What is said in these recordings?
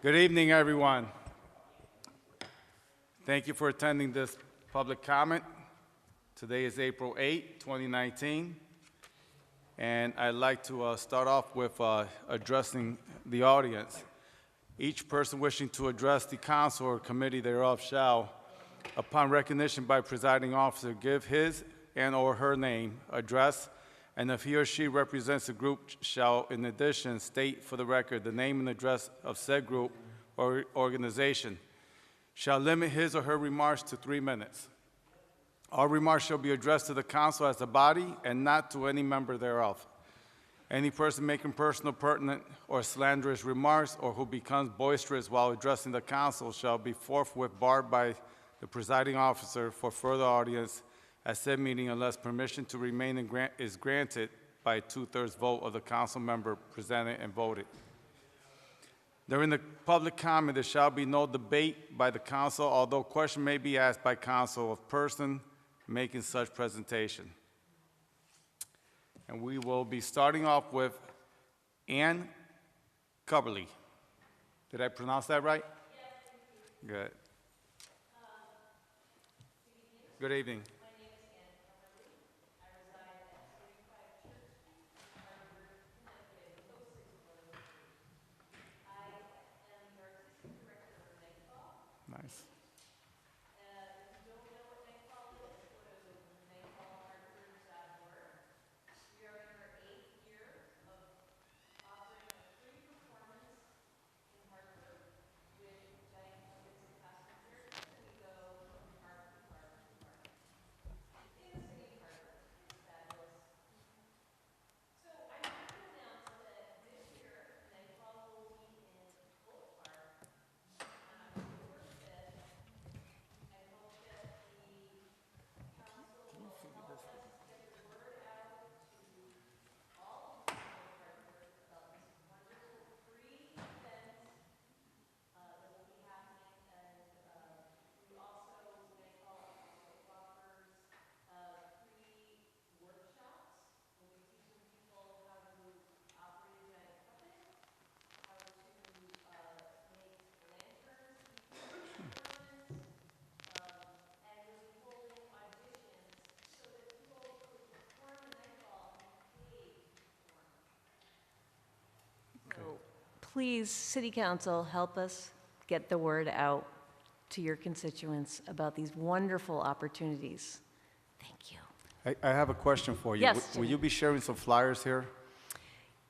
Good evening, everyone. Thank you for attending this public comment. Today is April 8, 2019, and I'd like to start off with addressing the audience. Each person wishing to address the council or committee thereof shall, upon recognition by presiding officer, give his and or her name, address, and if he or she represents a group, shall in addition state for the record the name and address of said group or organization, shall limit his or her remarks to 3 minutes. All remarks shall be addressed to the council as a body and not to any member thereof. Any person making personal, pertinent, or slanderous remarks or who becomes boisterous while addressing the council shall be forthwith barred by the presiding officer for further audience at said meeting unless permission to remain is granted by a 2/3 vote of the council member presented and voted. During the public comment, there shall be no debate by the council, although question may be asked by council of person making such presentation. And we will be starting off with Ann Coverly. Did I pronounce that right? Yes. Good. Good evening. Nice. If you don't know what Nightfall is, go to nightfallhartford.org. We are in our 8th year of offering a free performance in Hartford with giant puppets and passengers, and we go from park to park to park. In the city of Hartford, it's fabulous. So I'm happy to announce that this year, Nightfall will be in Oak Park on October 5th. I hope that the council will help us get the word out to all of the people of Hartford about this wonderful free event that will be happening. And we also, Nightfall also offers free workshops where we teach people how to operate a giant puppet, how to make lanterns, and we'll be holding auditions so that people could perform the Nightfall and paid to perform. So please, City Council, help us get the word out to your constituents about these wonderful opportunities. Thank you. I have a question for you. Yes, Will you be sharing some flyers here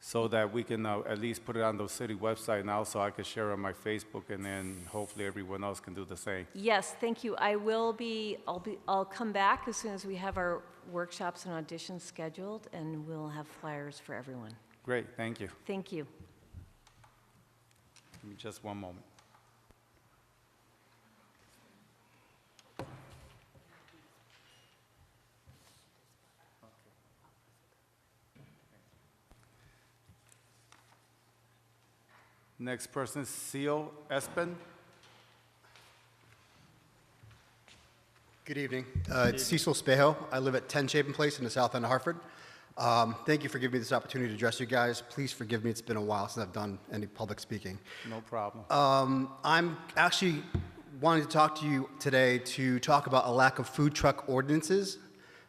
so that we can at least put it on the city website now so I can share on my Facebook and then hopefully everyone else can do the same? Yes, thank you. I'll come back as soon as we have our workshops and auditions scheduled, and we'll have flyers for everyone. Great, thank you. Thank you. Give me just one moment. Next person, Seal Espen. Good evening. It's Cecil Spejo. I live at 10 Chapin Place in the south end of Hartford. Thank you for giving me this opportunity to address you guys. Please forgive me. It's been a while since I've done any public speaking. No problem. I'm actually wanting to talk to you today to talk about a lack of food truck ordinances.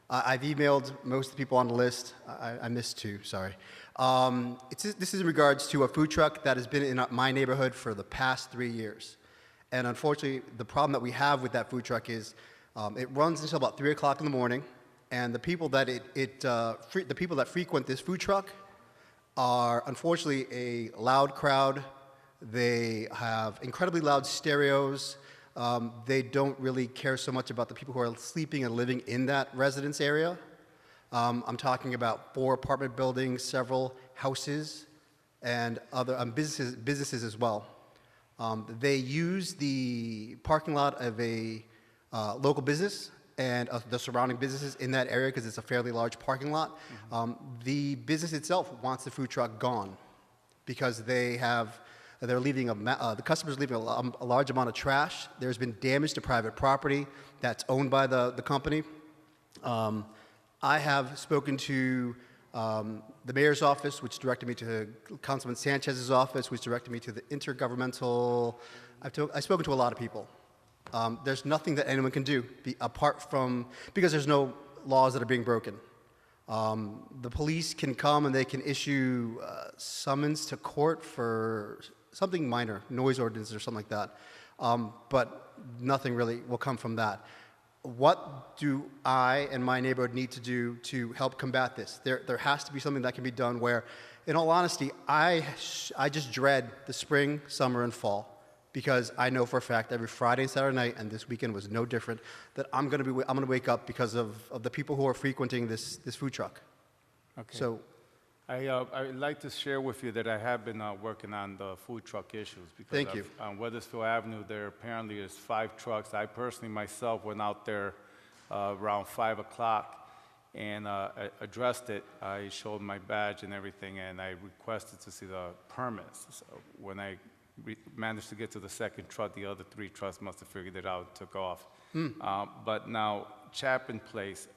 I've emailed most of the people on the list. I missed 2, sorry. This is in regards to a food truck that has been in my neighborhood for the past 3 years. And unfortunately, the problem that we have with that food truck is it runs until about 3 o'clock in the morning, and the people that the people that frequent this food truck are unfortunately a loud crowd. They have incredibly loud stereos. They don't really care so much about the people who are sleeping and living in that residence area. I'm talking about 4 apartment buildings, several houses, and other businesses as well. They use the parking lot of a local business and the surrounding businesses in that area because it's a fairly large parking lot. The business itself wants the food truck gone because they're leaving the customers leaving a large amount of trash. There's been damage to private property that's owned by the company. I have spoken to the mayor's office, which directed me to Councilman Sanchez's office, which directed me to the intergovernmental. I've spoken to a lot of people. There's nothing that anyone can do apart from, because there's no laws that are being broken. The police can come and they can issue summons to court for something minor, noise ordinance or something like that. But nothing really will come from that. What do I and my neighborhood need to do to help combat this? There has to be something that can be done where, in all honesty, I just dread the spring, summer, and fall, because I know for a fact every Friday and Saturday night, and this weekend was no different, that I'm gonna wake up because of the people who are frequenting this food truck. Okay. So, I'd like to share with you that I have been working on the food truck issues. Because Thank you. On Weathersfield Avenue, there apparently is 5 trucks. I personally myself went out there around 5 o'clock and addressed it. I showed my badge and everything, and I requested to see the permits. So when I managed to get to the second truck, the other 3 trucks must have figured it out and took off. But now, Chapin Place,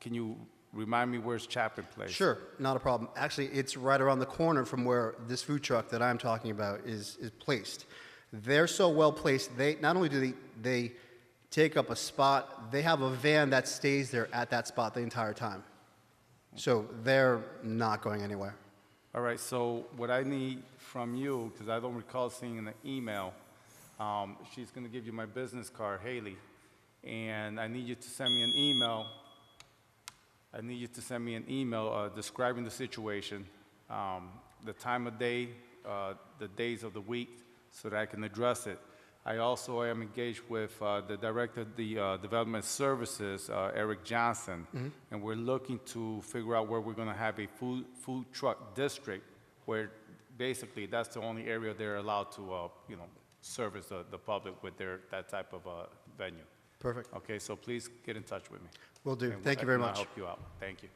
can you remind me where's Chapin Place? sure, not a problem. Actually, it's right around the corner from where this food truck that I'm talking about is placed. They're so well placed, they not only do they take up a spot, they have a van that stays there at that spot the entire time. So they're not going anywhere. All right, so what I need from you, because I don't recall seeing in the email, she's going to give you my business card, Haley, and I need you to send me an email. Describing the situation, the time of day, the days of the week, so that I can address it. I also am engaged with the Director of the Development Services, Eric Johnson, and we're looking to figure out where we're going to have a food truck district, where basically that's the only area they're allowed to, service the public with that type of venue. Perfect. Okay, so please get in touch with me. Will do. And Thank you very I'll much. help you out. Thank you.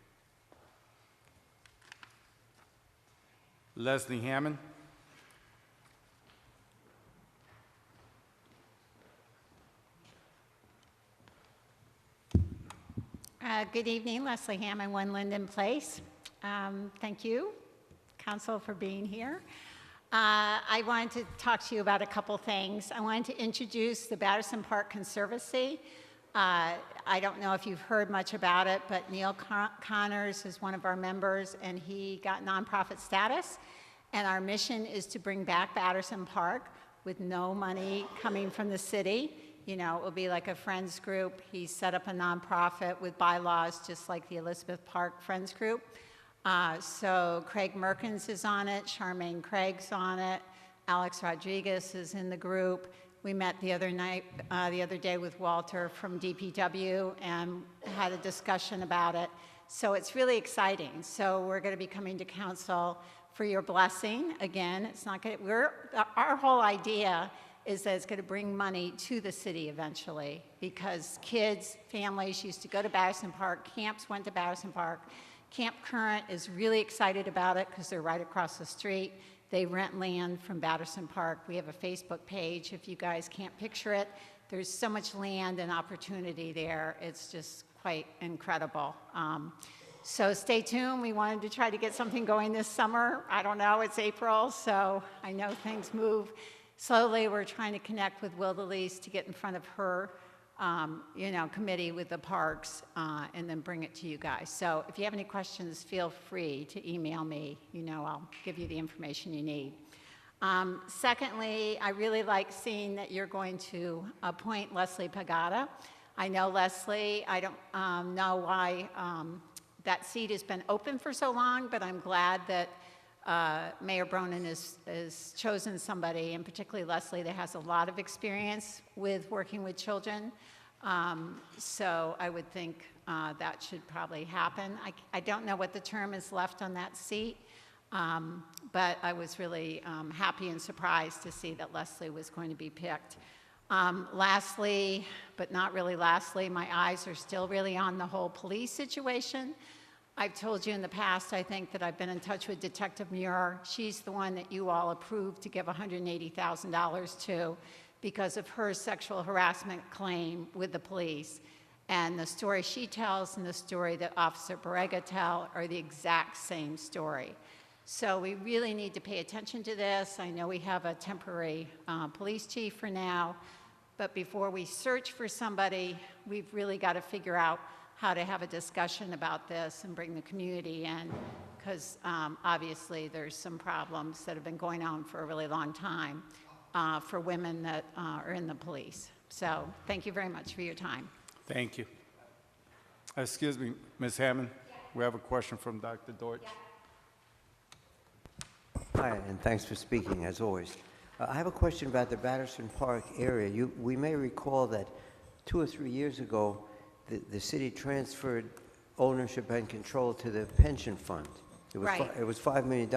Leslie Hammond. Good evening, Leslie Hammond, 1 Linden Place. Thank you, Council, for being here. I wanted to talk to you about a couple things. I wanted to introduce the Batterson Park Conservancy. I don't know if you've heard much about it, but Neil Connors is one of our members, and he got nonprofit status. And our mission is to bring back Batterson Park with no money coming from the city. You know, it will be like a Friends group. He set up a nonprofit with bylaws, just like the Elizabeth Park Friends group. So Craig Merkins is on it, Charmaine Craig's on it, Alex Rodriguez is in the group. We met the other day with Walter from DPW and had a discussion about it. So it's really exciting. So we're going to be coming to council for your blessing. Again, it's not going to, our whole idea is that it's going to bring money to the city eventually, because kids, families used to go to Batterson Park, camps went to Batterson Park. Camp Current is really excited about it because they're right across the street. They rent land from Batterson Park. We have a Facebook page if you guys can't picture it. There's so much land and opportunity there. It's just quite incredible. So stay tuned. We wanted to try to get something going this summer. I don't know, it's April, so I know things move slowly. We're trying to connect with Wildelise to get in front of her committee with the parks, and then bring it to you guys. So if you have any questions, feel free to email me. I'll give you the information you need. Secondly, I really like seeing that you're going to appoint Leslie Pagata. I know Leslie. I don't know why that seat has been open for so long, but I'm glad that Mayor Bronin has chosen somebody, and particularly Leslie, that has a lot of experience with working with children. So I would think that should probably happen. I don't know what the term is left on that seat, but I was really happy and surprised to see that Leslie was going to be picked. Lastly, but not really lastly, my eyes are still really on the whole police situation. I've told you in the past, I think, that I've been in touch with Detective Muir. She's the one that you all approved to give $180,000 to because of her sexual harassment claim with the police. And the story she tells and the story that Officer Barrega tell are the exact same story. So we really need to pay attention to this. I know we have a temporary police chief for now, but before we search for somebody, we've really got to figure out how to have a discussion about this and bring the community in, because obviously there's some problems that have been going on for a really long time for women that are in the police. So thank you very much for your time. Thank you. Excuse me, Ms. Hammond, we have a question from Dr. Deutsch. Hi, and thanks for speaking, as always. I have a question about the Batterson Park area. We may recall that 2 or 3 years ago, the city transferred ownership and control to the pension fund. Right. It was $5 million.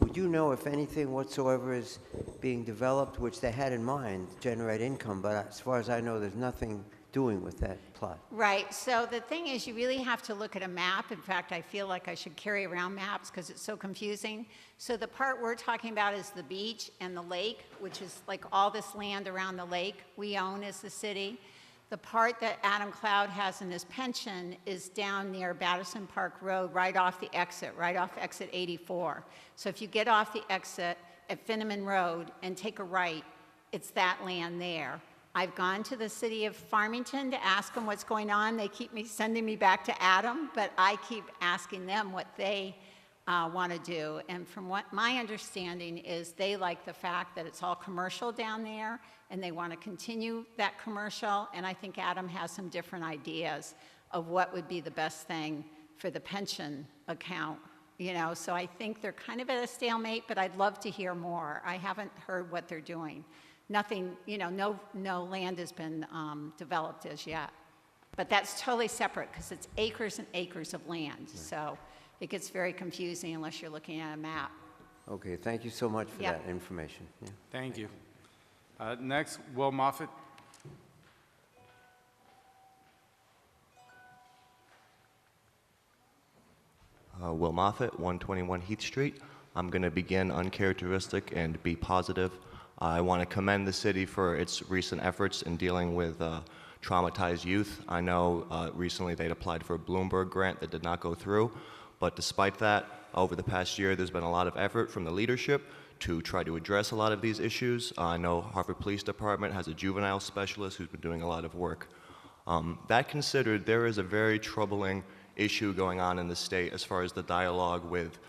Would you know if anything whatsoever is being developed, which they had in mind, to generate income, but as far as I know, there's nothing doing with that plot? Right, so the thing is, you really have to look at a map. In fact, I feel like I should carry around maps because it's so confusing. So the part we're talking about is the beach and the lake, which is like all this land around the lake we own as the city. The part that Adam Cloud has in his pension is down near Batterson Park Road, right off the exit, right off exit 84. So if you get off the exit at Finneman Road and take a right, it's that land there. I've gone to the city of Farmington to ask them what's going on. They keep sending me back to Adam, but I keep asking them what they want to do. And from what my understanding is, they like the fact that it's all commercial down there, and they want to continue that commercial. And I think Adam has some different ideas of what would be the best thing for the pension account. You know, so I think they're kind of at a stalemate, but I'd love to hear more. I haven't heard what they're doing. Nothing, you know, no land has been developed as yet. But that's totally separate because it's acres and acres of land. Right. So it gets very confusing unless you're looking at a map. Okay, thank you so much for that information. Yeah. Thank you. Next, Will Moffett. Will Moffett, 121 Heath Street. I'm going to begin uncharacteristic and be positive. I want to commend the city for its recent efforts in dealing with traumatized youth. I know recently they'd applied for a Bloomberg grant that did not go through, but despite that, over the past year, there's been a lot of effort from the leadership to try to address a lot of these issues. I know Hartford Police Department has a juvenile specialist who's been doing a lot of work. That considered, there is a very troubling issue going on in the state as far as the dialogue with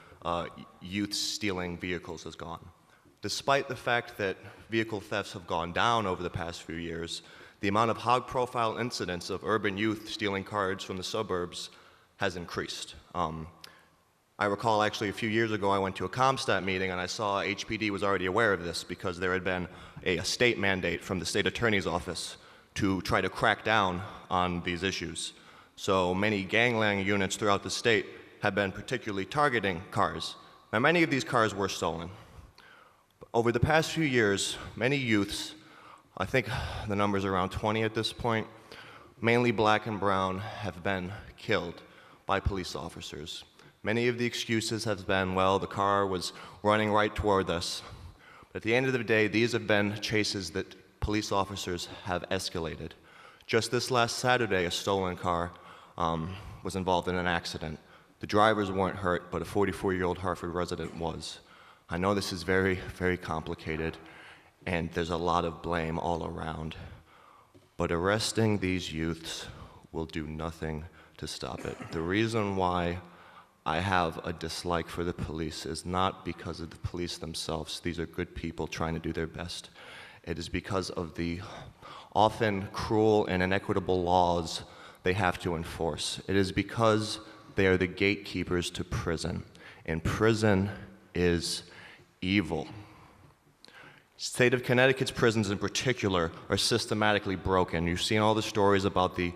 youth stealing vehicles has gone. Despite the fact that vehicle thefts have gone down over the past few years, the amount of high-profile incidents of urban youth stealing cars from the suburbs has increased. I recall actually a few years ago I went to a CompStat meeting and I saw HPD was already aware of this because there had been a state mandate from the state attorney's office to try to crack down on these issues. So many gangland units throughout the state have been particularly targeting cars. Now many of these cars were stolen. Over the past few years, many youths, I think the number's around 20 at this point, mainly black and brown, have been killed by police officers. Many of the excuses have been, well, the car was running right toward us. But at the end of the day, these have been chases that police officers have escalated. Just this last Saturday, a stolen car was involved in an accident. The drivers weren't hurt, but a 44-year-old Hartford resident was. I know this is very, very complicated, and there's a lot of blame all around. But arresting these youths will do nothing to stop it. The reason why I have a dislike for the police is not because of the police themselves. These are good people trying to do their best. It is because of the often cruel and inequitable laws they have to enforce. It is because they are the gatekeepers to prison, and prison is evil. State of Connecticut's prisons in particular are systematically broken. You've seen all the stories about the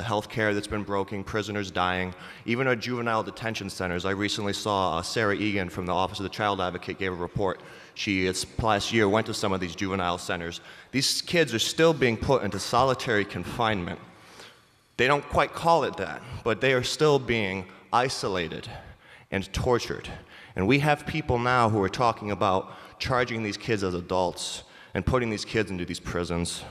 health care that's been broken, prisoners dying, even our juvenile detention centers. I recently saw Sarah Egan from the Office of the Child Advocate gave a report. She, this last year, went to some of these juvenile centers. These kids are still being put into solitary confinement. They don't quite call it that, but they are still being isolated and tortured. And we have people now who are talking about charging these kids as adults and putting these kids into these prisons.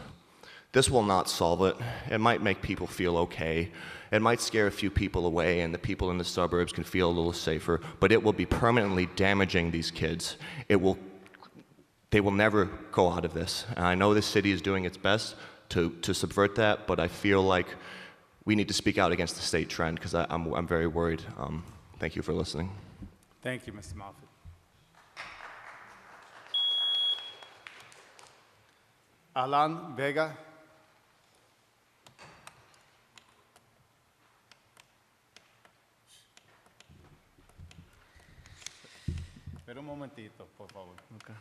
This will not solve it. It might make people feel okay. It might scare a few people away, and the people in the suburbs can feel a little safer, but it will be permanently damaging these kids. They will never go out of this. And I know the city is doing its best to subvert that, but I feel like we need to speak out against the state trend, because I'm very worried. Thank you for listening. Thank you, Mr. Moffitt. Alan Vega. Espera un momentito, por favor. Okay.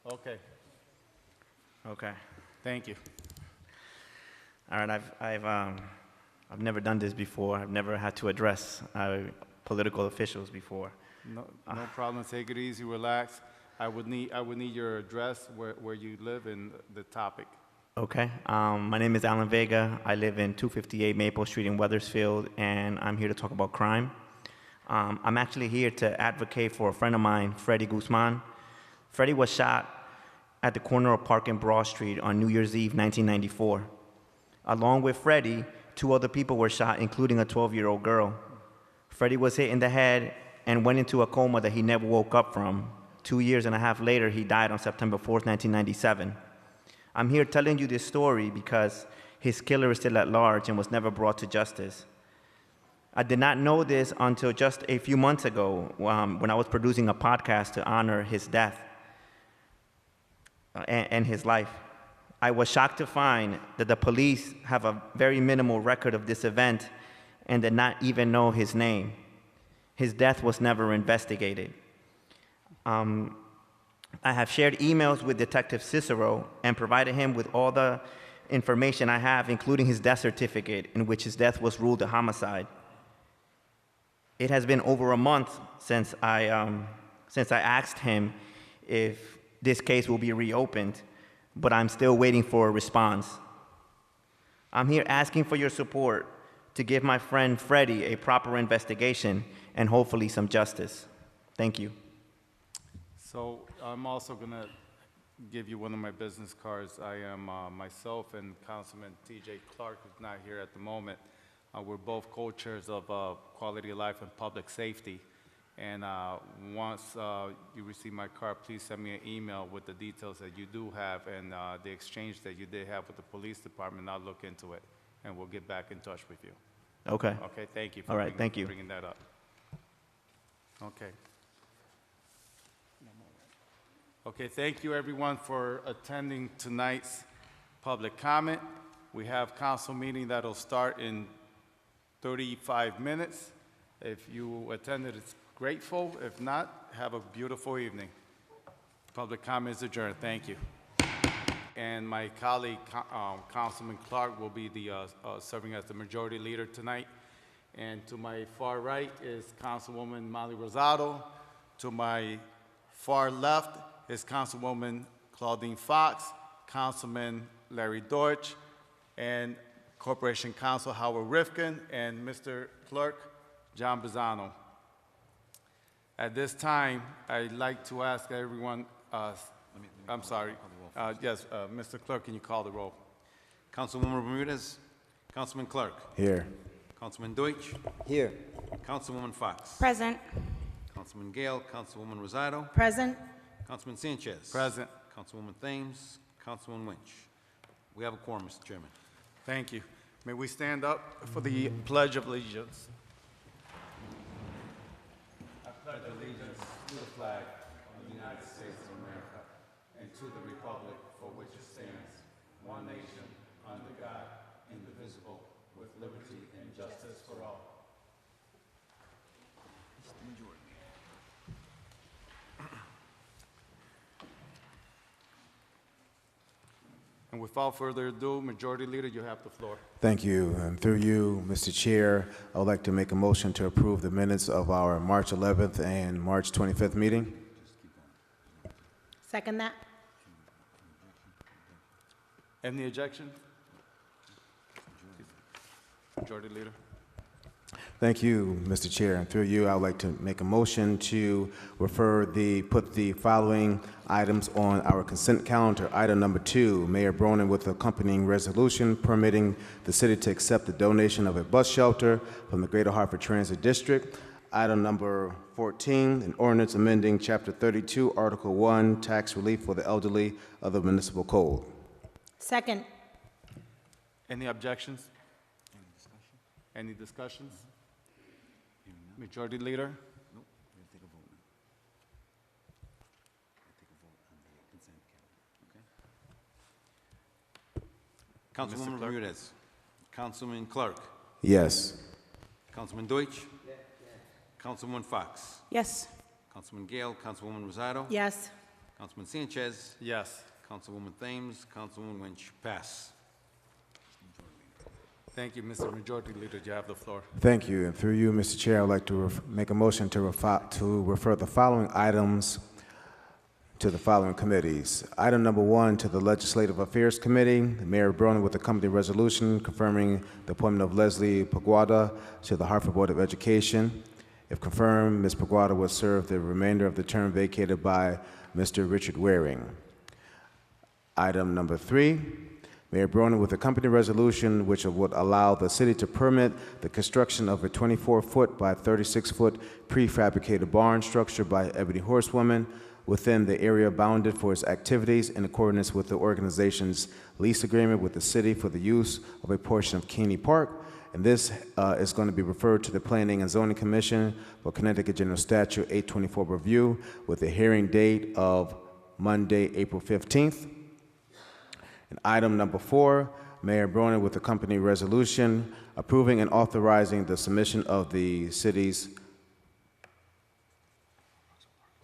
Okay, Okay. thank you. All right. I've never done this before. I've never had to address political officials before. No problem. Take it easy, relax. I would need your address, where you live, and the topic. Okay. My name is Alan Vega. I live in 258 Maple Street in Weathersfield, and I'm here to talk about crime. I'm actually here to advocate for a friend of mine, Freddie Guzman. Freddie was shot at the corner of Park and Broad Street on New Year's Eve, 1994. Along with Freddie, 2 other people were shot, including a 12-year-old girl. Freddie was hit in the head and went into a coma that he never woke up from. 2 years and a half later, he died on September 4th, 1997. I'm here telling you this story because his killer is still at large and was never brought to justice. I did not know this until just a few months ago when I was producing a podcast to honor his death and his life. I was shocked to find that the police have a very minimal record of this event and did not even know his name. His death was never investigated. I have shared emails with Detective Cicero and provided him with all the information I have, including his death certificate, in which his death was ruled a homicide. It has been over a month since I asked him if this case will be reopened, but I'm still waiting for a response. I'm here asking for your support to give my friend Freddie a proper investigation and hopefully some justice. Thank you. So I'm also going to give you one of my business cards. I am myself and Councilman T.J. Clark, who's not here at the moment. We're both co-chairs of Quality of Life and Public Safety. And once you receive my card, please send me an email with the details that you do have and the exchange that you did have with the police department. I'll look into it, and we'll get back in touch with you. Okay. Okay, thank you All right, thank you. bringing that up. Okay. Okay, thank you everyone for attending tonight's public comment. We have council meeting that'll start in 35 minutes. If you attended, it's grateful. If not, have a beautiful evening. Public comment is adjourned. Thank you. And my colleague, Councilman Clark, will be serving as the majority leader tonight. And to my far right is Councilwoman Molly Rosado. To my far left is Councilwoman Claudine Fox, Councilman Larry Deutsch, and Corporation Counsel Howard Rifkin, and Mr. Clerk John Bizzano. At this time, I'd like to ask everyone, I'm sorry, yes, Mr. Clerk, can you call the roll? Councilwoman Bermudez. Councilman Clark. Here. Councilman Deutsch. Here. Councilwoman Fox. Present. Councilman Gale. Councilwoman Rosado. Present. Councilman Sanchez. Present. Councilwoman Thames. Councilman Winch. We have a quorum, Mr. Chairman. Thank you. May we stand up for the Pledge of Allegiance? I pledge allegiance to the flag of the United States of America and to the republic for which it stands, one nation, under God, indivisible, with liberty and justice for all. And without further ado, Majority Leader, you have the floor. Thank you. And through you, Mr. Chair, I would like to make a motion to approve the minutes of our March 11th and March 25th meeting. Second that. Any objection? Majority Leader. Thank you, Mr. Chair. And through you, I would like to make a motion to put the following items on our consent calendar. Item number 2, Mayor Bronin with accompanying resolution permitting the city to accept the donation of a bus shelter from the Greater Hartford Transit District. Item number 14, an ordinance amending Chapter 32, Article 1, tax relief for the elderly of the municipal code. Second. Any objections? Any discussions? Majority Leader. Councilwoman Clerk. Bermudez. Councilman Clark. Yes. Councilman Deutsch. Councilwoman Fox. Yes. Councilman Gale. Councilwoman Rosado. Yes. Councilman Sanchez. Yes. Councilwoman Thames. Councilwoman Lynch. Pass. Thank you, Mr. Majority Leader. You have the floor. Thank you. And through you, Mr. Chair, I would like to make a motion to refer the following items to the following committees. Item number 1 to the Legislative Affairs Committee. Mayor Bronin with the company resolution confirming the appointment of Leslie Paguada to the Hartford Board of Education. If confirmed, Ms. Paguada will serve the remainder of the term vacated by Mr. Richard Waring. Item number 3, Mayor Bronin with a company resolution which would allow the city to permit the construction of a 24-foot by 36-foot prefabricated barn structure by Ebony Horsewoman within the area bounded for its activities in accordance with the organization's lease agreement with the city for the use of a portion of Keeney Park. And this is going to be referred to the Planning and Zoning Commission for Connecticut General Statute 824 review with a hearing date of Monday, April 15th. And item number 4, Mayor Bronin with the company resolution approving and authorizing the submission of the city's,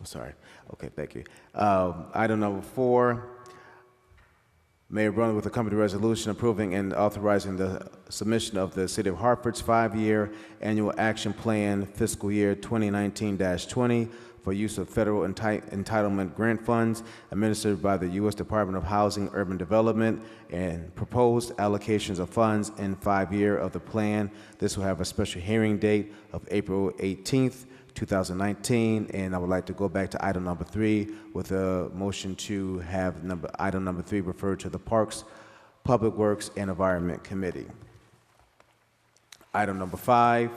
thank you. Item number 4, Mayor Bronin with the company resolution approving and authorizing the submission of the City of Hartford's 5-year annual action plan fiscal year 2019-20 for use of federal entitlement grant funds administered by the U.S. Department of Housing, Urban Development, and proposed allocations of funds in 5-year of the plan. This will have a special hearing date of April 18th, 2019, and I would like to go back to item number 3 with a motion to have item number 3 referred to the Parks, Public Works, and Environment Committee. Item number 5,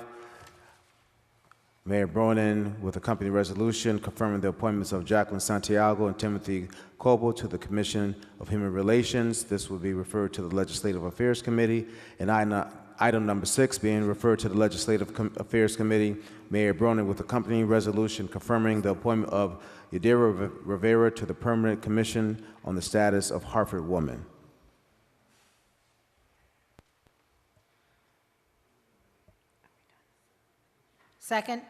Mayor Bronin with a company resolution confirming the appointments of Jacqueline Santiago and Timothy Coble to the Commission of Human Relations. This will be referred to the Legislative Affairs Committee. And item number 6 being referred to the Legislative Affairs Committee, Mayor Bronin with accompanying resolution confirming the appointment of Yadira Rivera to the Permanent Commission on the Status of Hartford Woman. Second.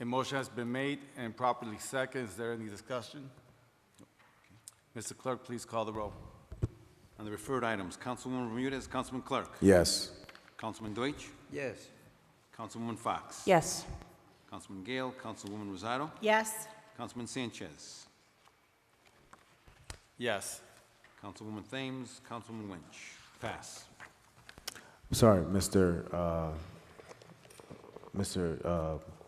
A motion has been made and properly second. Is there any discussion? Mr. Clerk, please call the roll. On the referred items, Councilwoman Bermudez. Councilman Clark. Yes. Councilman Deutsch. Yes. Councilwoman Fox. Yes. Councilman Gale. Councilwoman Rosado. Yes. Councilman Sanchez. Yes. Councilwoman Thames. Councilwoman Lynch. Pass. Sorry, Mr.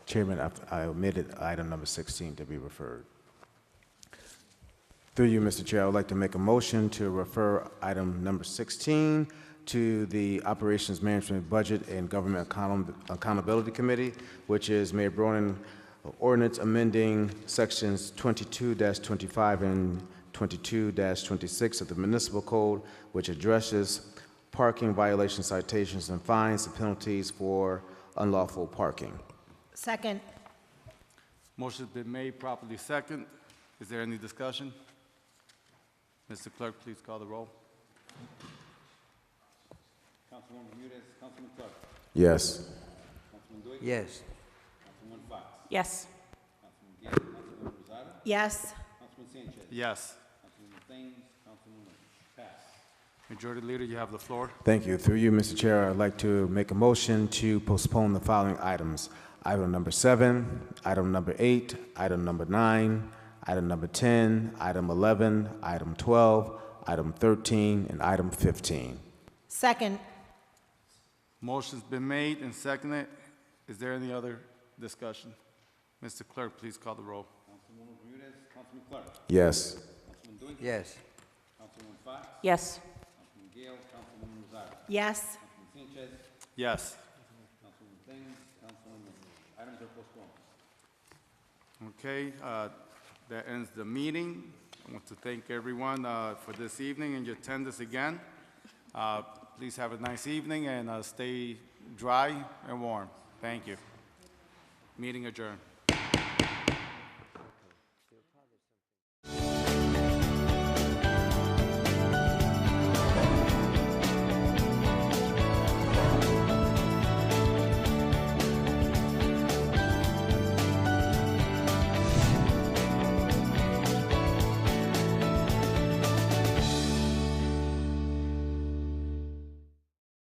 Chairman, I omitted item number 16 to be referred. Through you, Mr. Chair, I would like to make a motion to refer item number 16 to the Operations Management Budget and Government Accountability Committee, which is Mayor Bronin ordinance amending sections 22-25 and 22-26 of the Municipal Code, which addresses parking violation citations and fines and penalties for unlawful parking. Second. Motion's been made, properly second. Is there any discussion? Mr. Clerk, please call the roll. Councilwoman Bermudez. Councilman Clark. Yes. Councilman Deutsch. Yes. Councilwoman Fox. Yes. Councilman Gale. Councilwoman Rosado. Yes. Councilman Sanchez. Yes. Councilwoman Thames. Councilwoman Lynch. Pass. Majority Leader, you have the floor. Thank you. Through you, Mr. Chair, I'd like to make a motion to postpone the following items. item number 7, item number 8, item number 9, item number 10, item 11, item 12, item 13, and item 15. Second. Motion's been made and seconded. Is there any other discussion? Mr. Clerk, please call the roll. Councilwoman Bermudez, Councilman Clark, Yes. Councilman Dunkey, Yes. Councilwoman Fox, Yes. Councilman Gale, Councilwoman Rosado, Yes. Councilman Sanchez, Yes. Councilwoman Things, Councilwoman Woodley. Items are postponed. Okay, that ends the meeting. I want to thank everyone for this evening and your attendance again. Please have a nice evening and stay dry and warm. Thank you. Meeting adjourned.